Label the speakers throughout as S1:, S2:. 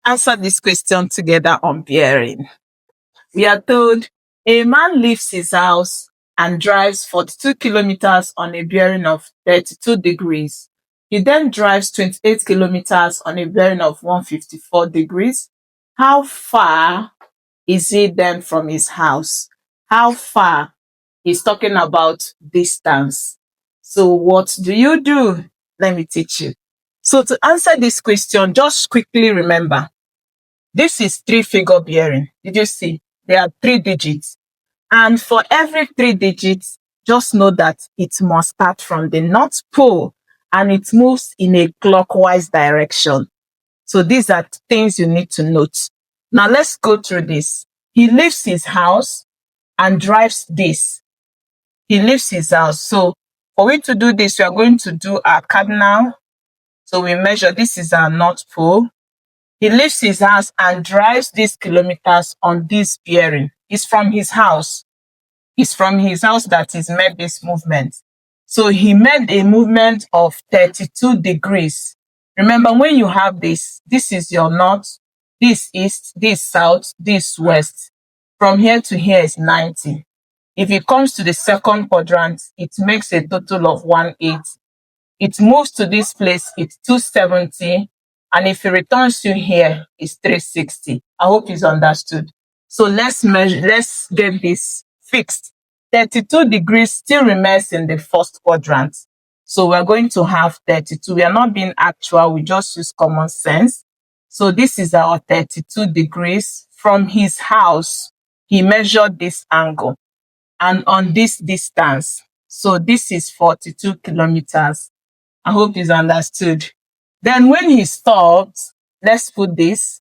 S1: answer this question together on bearing. We are told a man leaves his house and drives 42 kilometers on a bearing of 32 degrees. He then drives 28 kilometers on a bearing of 154 degrees. How far is he then from his house? How far? He's talking about distance. So what do you do? Let me teach you. So to answer this question, just quickly remember, this is three-figure bearing. Did you see? There are 3 digits. And for every 3 digits, just know that it must start from the North Pole and it moves in a clockwise direction. So these are things you need to note. Now let's go through this. He leaves his house and drives this. He leaves his house. So for we to do this, we are going to do our cardinal. So we measure, this is our North Pole. He leaves his house and drives these kilometers on this bearing. It's from his house. It's from his house that he's made this movement. So he made a movement of 32 degrees. Remember, when you have this is your north, this east, this south, this west. From here to here is 90. If it comes to the second quadrant, it makes a total of 180. It moves to this place, it's 270. And if it returns you here, it's 360. I hope it's understood. So let's get this fixed. 32 degrees still remains in the first quadrant. So we're going to have 32. We are not being actual, we just use common sense. So this is our 32 degrees. From his house, he measured this angle. And on this distance, so this is 42 kilometers. I hope it's understood. Then when he stopped, let's put this.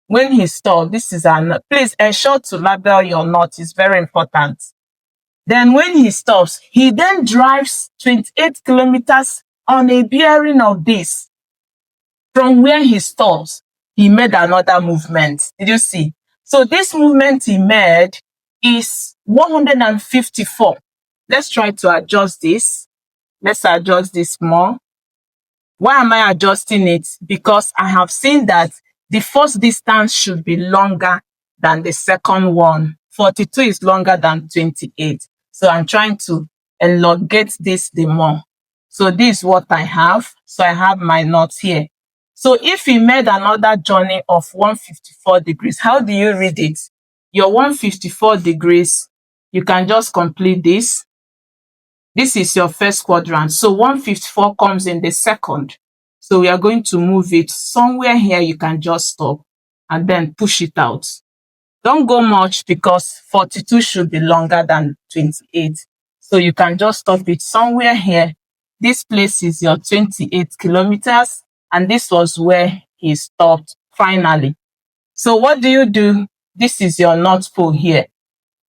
S1: When he stopped, this is our, please ensure to label your note, it's very important. Then when he stops, he then drives 28 kilometers on a bearing of this. From where he stops, he made another movement. Did you see? So this movement he made is 154. Let's try to adjust this. Let's adjust this more. Why am I adjusting it? Because I have seen that the first distance should be longer than the second one. 42 is longer than 28. So I'm trying to elongate this the more. So this is what I have. So I have my knot here. So if he made another journey of 154 degrees, how do you read it? Your 154 degrees, you can just complete this. This is your first quadrant. So 154 comes in the second. So we are going to move it somewhere here. You can just stop and then push it out. Don't go much because 42 should be longer than 28. So you can just stop it somewhere here. This place is your 28 kilometers. And this was where he stopped finally. So what do? This is your North Pole here.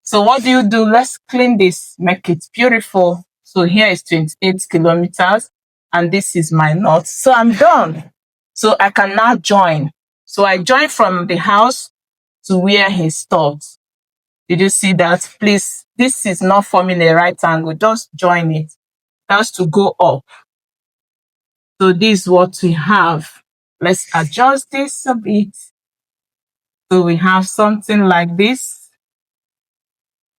S1: So what do? Let's clean this, make it beautiful. So here is 28 kilometers and this is my north. So I'm done. So I can now join. So I join from the house to where he stopped. Did you see that? Please, this is not forming a right angle. Just join it. That's to go up. So this is what we have. Let's adjust this a bit. So we have something like this.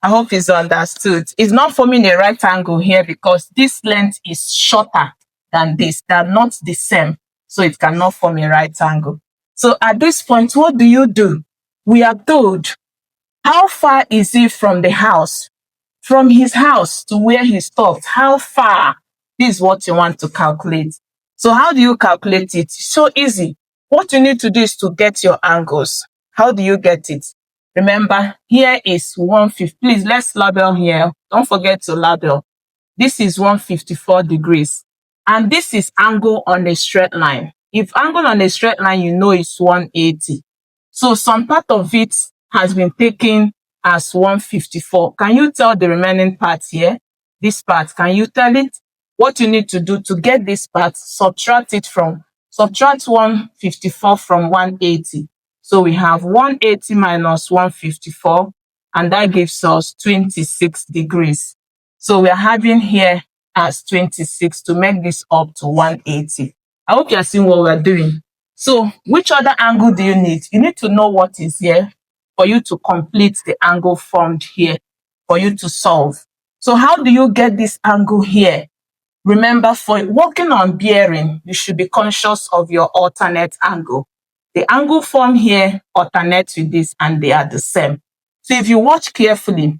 S1: I hope it's understood. It's not forming a right angle here because this length is shorter than this. They're not the same. So it cannot form a right angle. So at this point, what do? We are told, how far is he from the house? From his house to where he stopped, how far? This is what you want to calculate. So how do you calculate it? So easy. What you need to do is to get your angles. How do you get it? Remember, here is 150. Please, let's label here. Don't forget to label. This is 154 degrees. And this is angle on a straight line. If angle on a straight line, you know it's 180. So some part of it has been taken as 154. Can you tell the remaining part here? This part, can you tell it? What you need to do to get this part, subtract 154 from 180. So we have 180 minus 154, and that gives us 26 degrees. So we are having here as 26 to make this up to 180. I hope you are seeing what we're doing. So which other angle do you need? You need to know what is here for you to complete the angle formed here for you to solve. So how do you get this angle here? Remember, for working on bearing, you should be conscious of your alternate angle. The angle formed here alternates with this and they are the same. So if you watch carefully,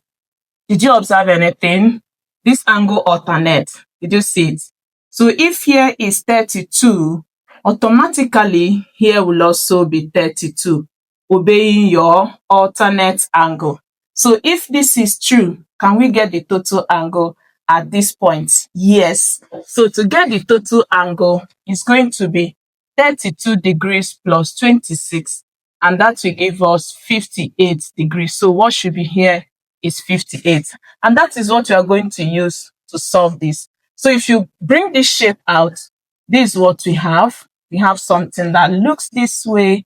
S1: did you observe anything? This angle alternates. Did you see it? So if here is 32, automatically here will also be 32, obeying your alternate angle. So if this is true, can we get the total angle at this point? Yes. So to get the total angle, it's going to be 32 degrees plus 26, and that will give us 58 degrees. So what should be here is 58. And that is what we are going to use to solve this. So if you bring this shape out, this is what we have. We have something that looks this way.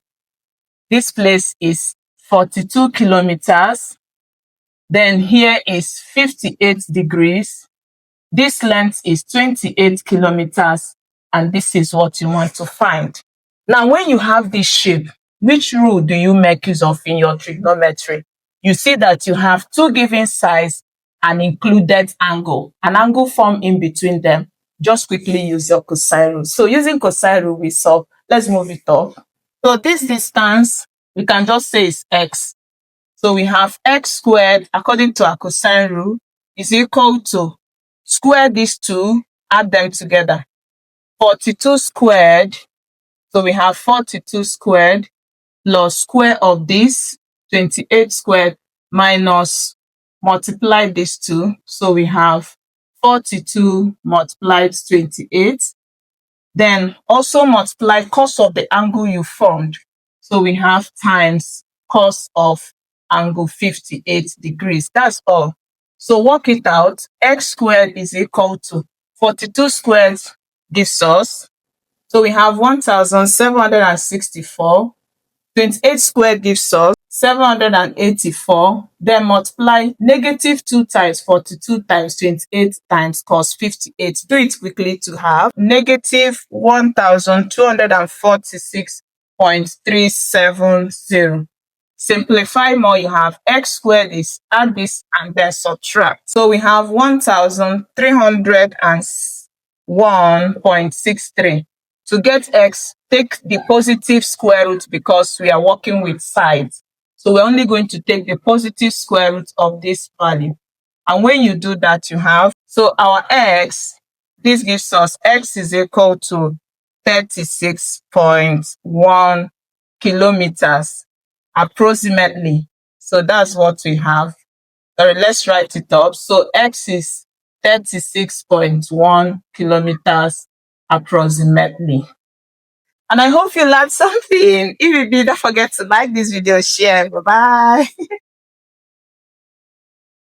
S1: This place is 42 kilometers. Then here is 58 degrees. This length is 28 kilometers. And this is what you want to find. Now, when you have this shape, which rule do you make use of in your trigonometry? You see that you have two given sides and included angle. An angle formed in between them. Just quickly use your cosine rule. So using cosine rule, we solve. Let's move it up. So this distance, we can just say is x. So we have x squared, according to our cosine rule, is equal to square these two, add them together. 42 squared. So we have 42 squared plus square of this, 28 squared, minus multiply these two. So we have 42 multiplied 28. Then also multiply cos of the angle you formed. So we have times cos of angle 58 degrees. That's all. So work it out. X squared is equal to 42 squared gives us. So we have 1,764. 28 squared gives us 784. Then multiply -2 times 42 times 28 times cos 58. Do it quickly to have -1246.370. Simplify more, you have x squared is add this and then subtract. So we have 1,301.63. To get x, take the positive square root because we are working with sides. So we're only going to take the positive square root of this value. And when you do that, you have, so our x, this gives us x is equal to 36.1 kilometers approximately. So that's what we have. All right, let's write it up. So x is 36.1 kilometers approximately. And I hope you learned something. If you did, don't forget to like this video, share. Bye-bye.